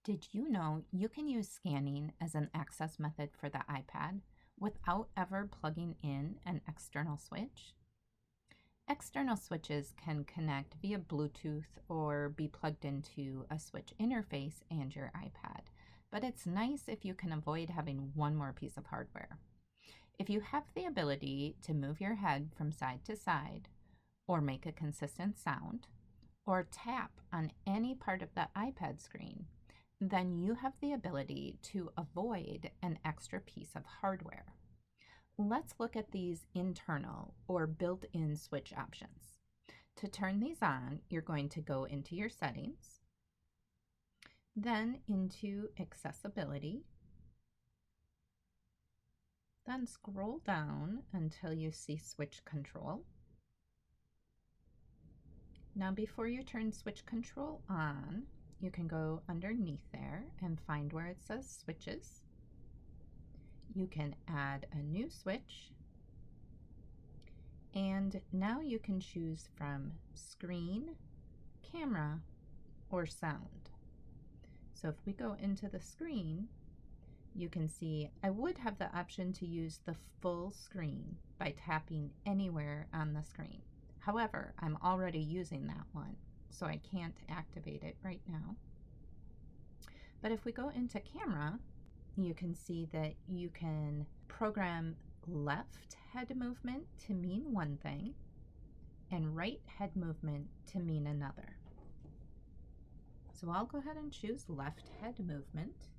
Did you know you can use scanning as an access method for the iPad without ever plugging in an external switch? External switches can connect via Bluetooth or be plugged into a switch interface and your iPad, but it's nice if you can avoid having one more piece of hardware. If you have the ability to move your head from side to side, or make a consistent sound, or tap on any part of the iPad screen, then you have the ability to avoid an extra piece of hardware. Let's look at these internal or built-in switch options. To turn these on, you're going to go into your settings, then into accessibility, then scroll down until you see switch control. Now before you turn switch control on, you can go underneath there and find where it says switches. You can add a new switch, and now you can choose from screen, camera, or sound. So if we go into the screen, you can see I would have the option to use the full screen by tapping anywhere on the screen. However, I'm already using that one, so I can't activate it right now. But if we go into camera, you can see that you can program left head movement to mean one thing and right head movement to mean another. So I'll go ahead and choose left head movement,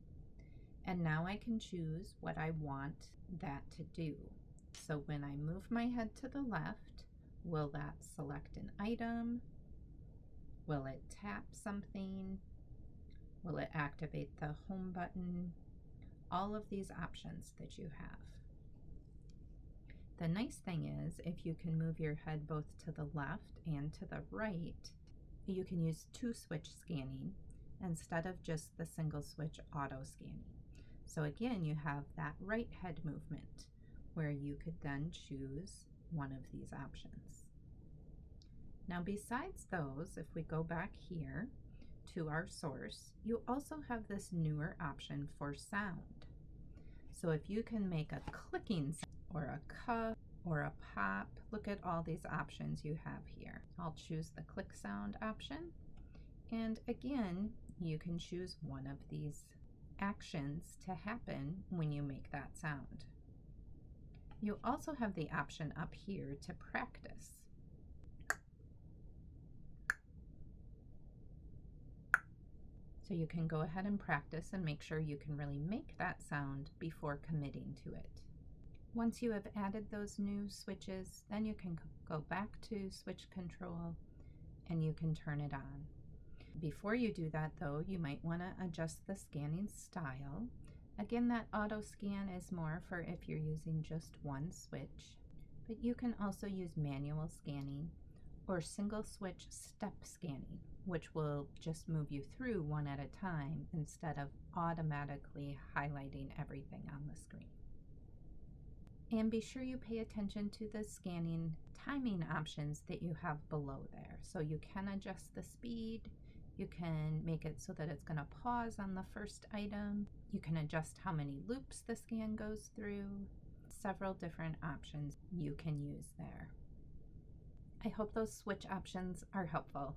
and now I can choose what I want that to do. So when I move my head to the left, will that select an item? Will it tap something? Will it activate the home button? All of these options that you have. The nice thing is, if you can move your head both to the left and to the right, you can use two switch scanning instead of just the single switch auto scanning. So again, you have that right head movement where you could then choose one of these options. Now besides those, if we go back here to our source, you also have this newer option for sound. So if you can make a clicking sound or a cuff or a pop, look at all these options you have here. I'll choose the click sound option, and again, you can choose one of these actions to happen when you make that sound. You also have the option up here to practice. So you can go ahead and practice and make sure you can really make that sound before committing to it. Once you have added those new switches, then you can go back to switch control and you can turn it on. Before you do that though, you might want to adjust the scanning style. Again, that auto scan is more for if you're using just one switch, but you can also use manual scanning or single switch step scanning, which will just move you through one at a time instead of automatically highlighting everything on the screen. And be sure you pay attention to the scanning timing options that you have below there. So you can adjust the speed, you can make it so that it's going to pause on the first item, you can adjust how many loops the scan goes through, several different options you can use there. I hope those switch options are helpful.